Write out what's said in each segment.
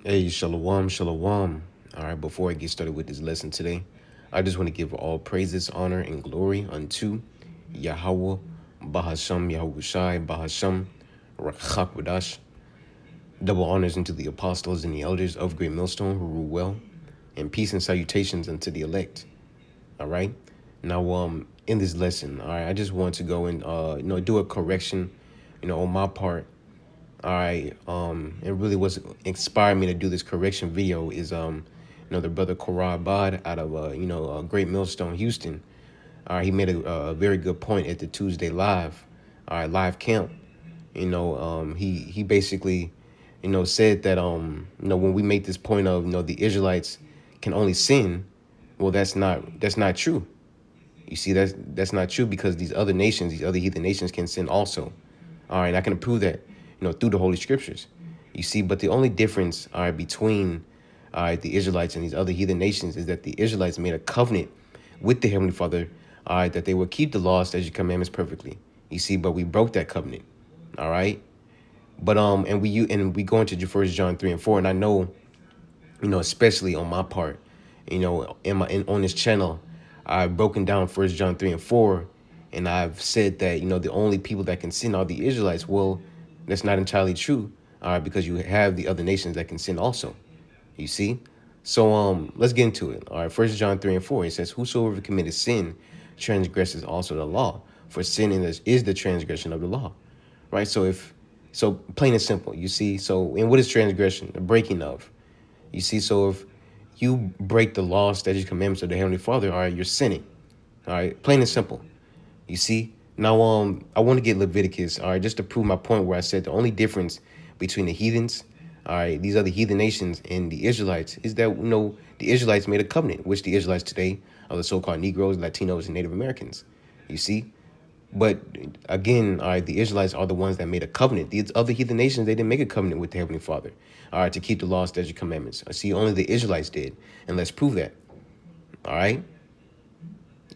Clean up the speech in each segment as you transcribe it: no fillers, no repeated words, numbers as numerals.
Hey, shalom, shalom. All right, before I get started with this lesson today, I just want to give all praises, honor, and glory unto Yahweh, Bahasham, Yahushai, Bahasham, Rachakwadash. Double honors unto the apostles and the elders of Great Millstone who rule well, and peace and salutations unto the elect. All right. Now, in this lesson, all right, I just want to go and do a correction, on my part. All right. It really was inspired me to do this correction video is the brother Korah Bod out of Great Millstone, Houston. All right, he made a very good point at the Tuesday live, all right, live camp. He basically, said that when we make this point of the Israelites can only sin, well, that's not true. You see, that's not true because these other nations, these other heathen nations can sin also. All right, and I can prove that, through the Holy Scriptures. You see, but the only difference, all right, between the Israelites and these other heathen nations is that the Israelites made a covenant with the Heavenly Father, all right, that they would keep the laws, statutes, commandments perfectly. You see, but we broke that covenant. All right. But we go into First John 3 and 4, and I know, especially on my part, on this channel, I've broken down First John 3 and 4, and I've said that the only people that can sin are the Israelites. Well, that's not entirely true, because you have the other nations that can sin also. You see, so let's get into it. All right, First John 3 and 4, it says, "Whosoever committeth sin transgresses also the law, for sin is the transgression of the law." Right. So plain and simple. You see, and what is transgression? The breaking of. You see, so if you break the law, statutes, commandments of the Heavenly Father, all right, you're sinning. All right, plain and simple. You see. Now, I want to get Leviticus, all right, just to prove my point where I said the only difference between the heathens, all right, these other heathen nations and the Israelites is that the Israelites made a covenant, which the Israelites today are the so-called Negroes, Latinos, and Native Americans. You see. But again, all right, the Israelites are the ones that made a covenant. These other heathen nations, they didn't make a covenant with the Heavenly Father, all right, to keep the laws, statutes, commandments. See, only the Israelites did, and let's prove that. All right,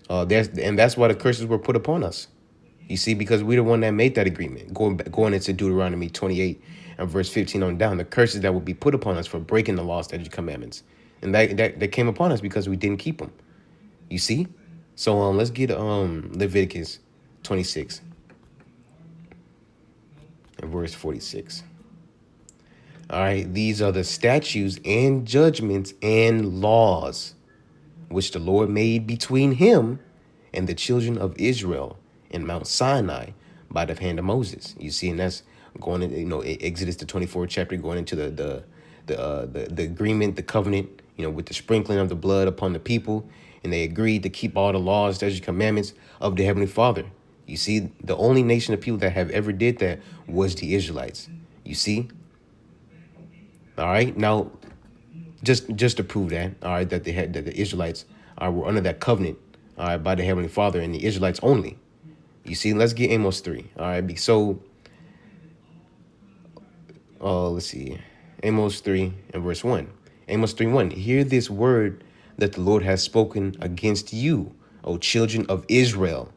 that's why the curses were put upon us. You see, because we're the one that made that agreement. Going into Deuteronomy 28 and verse 15 on down, the curses that would be put upon us for breaking the laws, statutes, commandments, and that came upon us because we didn't keep them. You see, so let's get Leviticus 26. Verse 46. All right, these are the statutes and judgments and laws which the Lord made between him and the children of Israel in Mount Sinai by the hand of Moses. You see, and that's going into Exodus the 24th chapter, going into the agreement, the covenant, with the sprinkling of the blood upon the people, and they agreed to keep all the laws, statutes, commandments of the Heavenly Father. You see, the only nation of people that have ever did that was the Israelites. You see, all right. Now, just to prove that, all right, that the Israelites were under that covenant, all right, by the Heavenly Father and the Israelites only. You see, let's get Amos 3. All right, so let's see, Amos 3 and verse 1. Amos 3:1. Hear this word that the Lord has spoken against you, O children of Israel,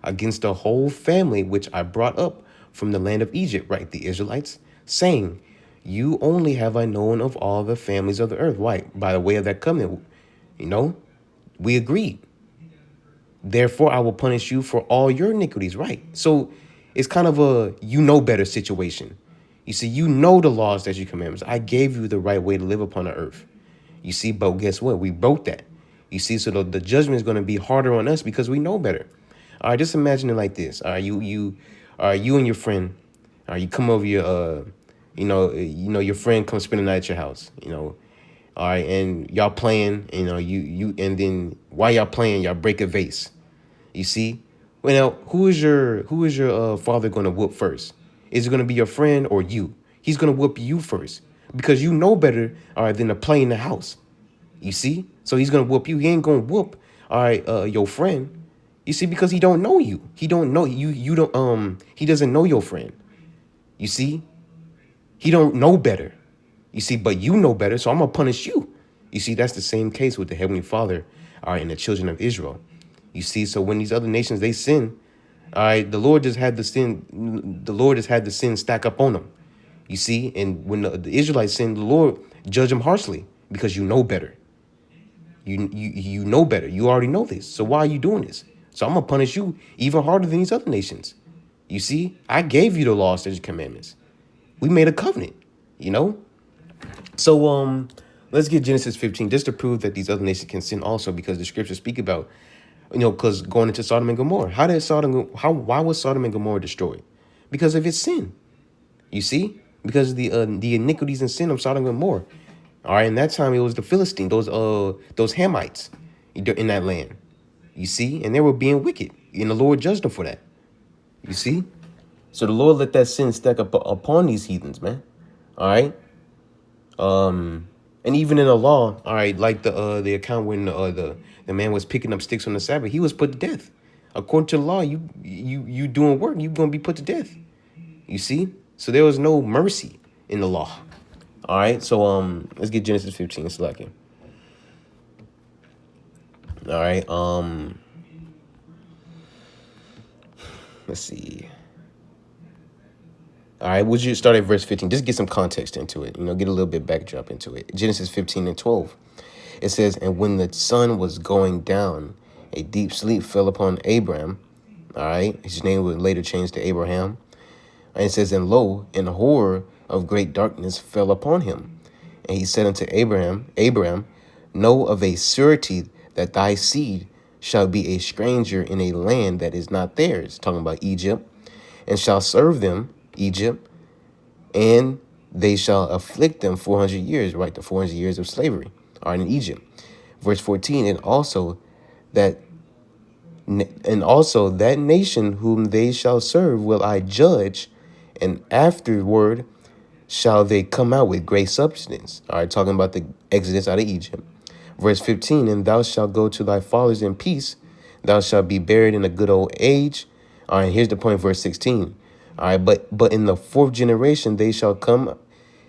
against the whole family which I brought up from the land of Egypt, right? The Israelites, saying, you only have I known of all the families of the earth. Why? By the way of that covenant, we agreed. Therefore, I will punish you for all your iniquities, right? So it's kind of a better situation. You see, the laws, that you commandments. I gave you the right way to live upon the earth. You see, but guess what? We broke that. You see, so the judgment is going to be harder on us because we know better. All right, just imagine it like this. All right, you and your friend, you come over your, your friend comes spend the night at your house, all right, and y'all playing, and then while y'all playing, y'all break a vase. You see, well, now, who is your father going to whoop first? Is it going to be your friend or you? He's going to whoop you first because you know better, all right, than to play in the house. You see, so he's going to whoop you. He ain't going to whoop, all right, your friend. You see, because he don't know you. He don't know you. You don't. He doesn't know your friend. You see, he don't know better. You see, but you know better, so I'm gonna punish you. You see, that's the same case with the Heavenly Father, all right, and the children of Israel. You see, so when these other nations they sin, all right, the Lord just had the sin. The Lord just had the sin stack up on them. You see, and when the Israelites sinned, the Lord judged them harshly because you know better. You know better. You already know this. So why are you doing this? So I'm gonna punish you even harder than these other nations. You see, I gave you the law, statutes, commandments. We made a covenant, you know? So let's get Genesis 15 just to prove that these other nations can sin also, because the scriptures speak about, because going into Sodom and Gomorrah. Why was Sodom and Gomorrah destroyed? Because of its sin. You see? Because of the iniquities and sin of Sodom and Gomorrah. All right, in that time it was the Philistines, those Hamites in that land. You see? And they were being wicked. And the Lord judged them for that. You see? So the Lord let that sin stack up upon these heathens, man. All right. And even in the law, all right, like the account when the man was picking up sticks on the Sabbath, he was put to death. According to the law, you doing work, you're gonna be put to death. You see? So there was no mercy in the law. All right. So let's get Genesis 15. It's lacking. All right. Let's see. All right, would you start at verse 15? Just get some context into it, get a little bit backdrop into it. Genesis 15 and 12. It says, and when the sun was going down, a deep sleep fell upon Abram. All right, his name was later changed to Abraham. And it says, and lo, an horror of great darkness fell upon him. And he said unto Abraham, know of a surety that thy seed shall be a stranger in a land that is not theirs, talking about Egypt, and shall serve them, Egypt, and they shall afflict them 400 years, right? The 400 years of slavery are in Egypt. Verse 14, and also that nation whom they shall serve will I judge, and afterward shall they come out with great substance. All right, talking about the exodus out of Egypt. Verse 15, and thou shalt go to thy fathers in peace. Thou shalt be buried in a good old age. All right, here's the point, verse 16. All right, but in the fourth generation they shall come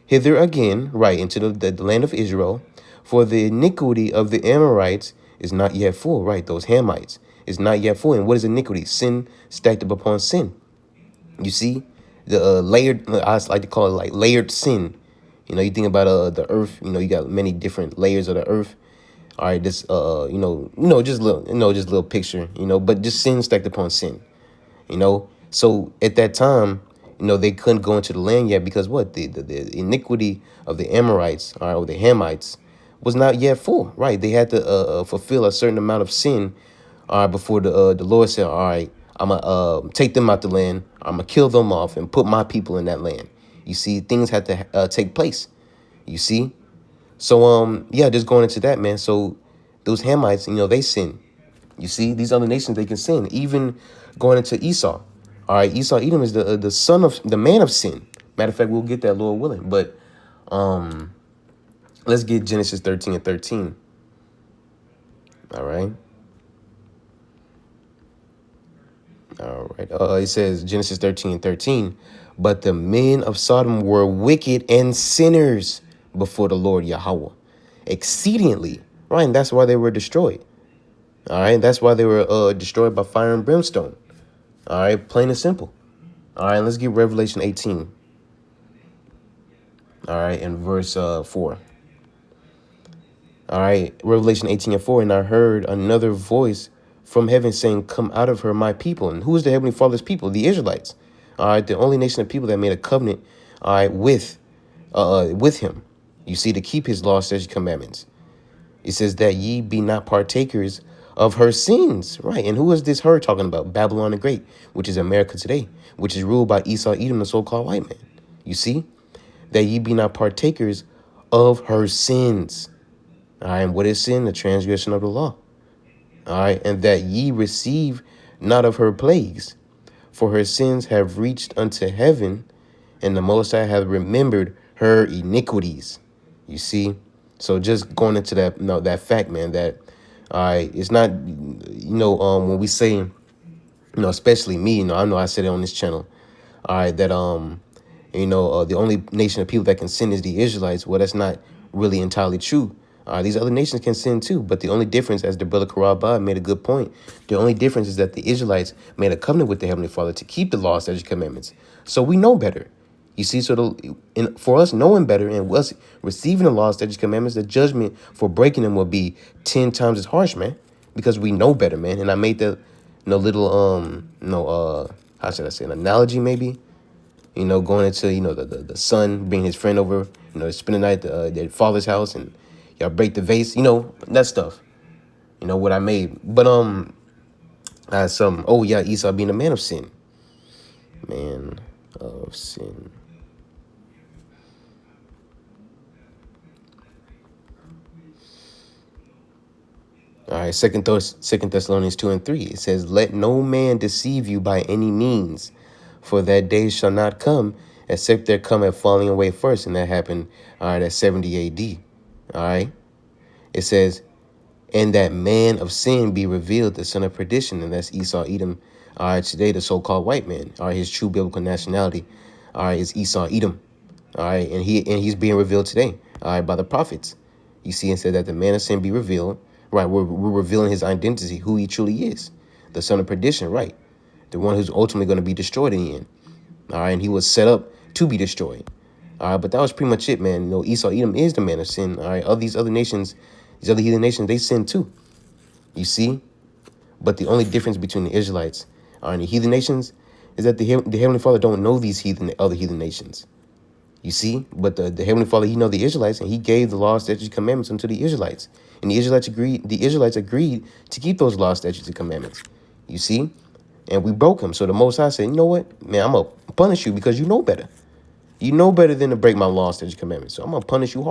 hither again, right, into the land of Israel, for the iniquity of the Amorites is not yet full, right, those Hamites is not yet full. And what is iniquity? Sin stacked up upon sin. You see, the layered, I like to call it like layered sin. You think about the earth, you got many different layers of the earth. All right, this just little picture, but just sin stacked upon sin. So at that time, they couldn't go into the land yet because what? The iniquity of the Amorites, all right, or the Hamites was not yet full, right? They had to fulfill a certain amount of sin, all right, before the Lord said, all right, I'm going to take them out the land. I'm going to kill them off and put my people in that land. You see, things had to take place, you see? So, yeah, just going into that, man. So those Hamites, they sin. You see, these other nations, they can sin. Even going into Esau. All right, Esau, Edom is the son of the man of sin. Matter of fact, we'll get that, Lord willing. But let's get Genesis 13 and 13. All right. All right. It says, Genesis 13 and 13. But the men of Sodom were wicked and sinners before the Lord Yahweh exceedingly. Right. And that's why they were destroyed. All right. That's why they were destroyed by fire and brimstone. All right. Plain and simple. All right. Let's get Revelation 18. All right. And verse 4. All right. Revelation 18 and 4. And I heard another voice from heaven saying, come out of her, my people. And who is the Heavenly Father's people? The Israelites. All right. The only nation of people that made a covenant, all right, with him. You see, to keep his laws, statutes, commandments. It says that ye be not partakers of her sins. Right. And who is this her talking about? Babylon the Great, which is America today, which is ruled by Esau, Edom, the so-called white man. You see, that ye be not partakers of her sins. All right. And what is sin? The transgression of the law. All right. And that ye receive not of her plagues, for her sins have reached unto heaven, and the Most High hath remembered her iniquities. You see? So just going into that, that fact, man, that it's not, when we say, especially me, I know I said it on this channel, all right, that the only nation of people that can sin is the Israelites. Well, that's not really entirely true. These other nations can sin too, but the only difference, as the brother Karabah made a good point, the only difference is that the Israelites made a covenant with the Heavenly Father to keep the laws, statutes, commandments. So we know better. You see, so for us knowing better and us receiving the law, statutes, commandments, the judgment for breaking them will be 10 times as harsh, man, because we know better, man. And I made that little how should I say, an analogy maybe, going into the son bringing his friend over, spend the night at their father's house, and y'all break the vase, that stuff. What I made, but I had some. Oh yeah, Esau being a man of sin, man of sin. All right, Second Thessalonians 2:3. It says, "Let no man deceive you by any means, for that day shall not come, except there come a falling away first," and that happened. All right, at 70 A.D. All right, it says, "And that man of sin be revealed, the son of perdition," and that's Esau, Edom. All right, today the so-called white man. All right, his true biblical nationality. All right, is Esau, Edom. All right, and he's being revealed today. All right, by the prophets. You see, and said that the man of sin be revealed. Right, we're revealing his identity, who he truly is, the son of perdition. Right, the one who's ultimately going to be destroyed in the end. All right, and he was set up to be destroyed. All right, but that was pretty much it, man. Esau, Edom is the man of sin. All right, of these other nations, these other heathen nations, they sin too. You see, but the only difference between the Israelites and the heathen nations is that the Heavenly Father don't know these other heathen nations. You see, but the Heavenly Father, he know the Israelites, and he gave the laws, statutes, commandments unto the Israelites. And the Israelites agreed to keep those laws, statutes, and commandments. You see? And we broke them. So the Most High said, you know what? Man, I'm going to punish you because you know better. You know better than to break my laws, statutes, commandments. So I'm going to punish you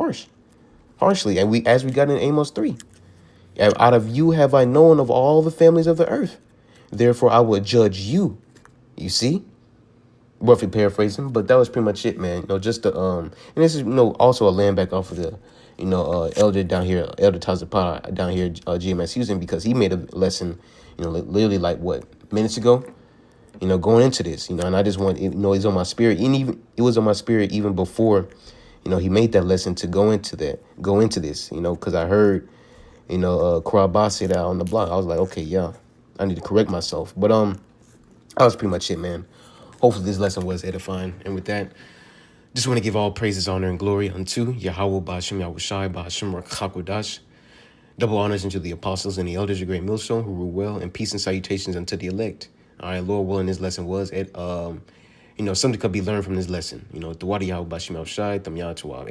harshly. And as we got in Amos 3. Out of you have I known of all the families of the earth. Therefore, I will judge you. You see? Roughly paraphrasing, but that was pretty much it, man. Just the and this is also a land back off of the elder down here, Elder Tazapata down here, GMS Houston, because he made a lesson, literally like what, minutes ago, going into this, and I just want it's on my spirit, and even it was on my spirit even before, he made that lesson to go into this, because I heard, Krabba say that on the blog. I was like, okay, yeah, I need to correct myself, but that was pretty much it, man. Hopefully this lesson was edifying. And with that, just want to give all praises, honor, and glory unto Yahweh, Ba'ashem, Yahushai, Ba'ashem, Rakakwadash. Double honors unto the apostles and the elders of Great Millstone who rule well, and peace and salutations unto the elect. All right, Lord willing, this lesson was, something could be learned from this lesson. The Wadi Yahweh, Ba'ashem, Yahushai, Tam Yah, Shalom.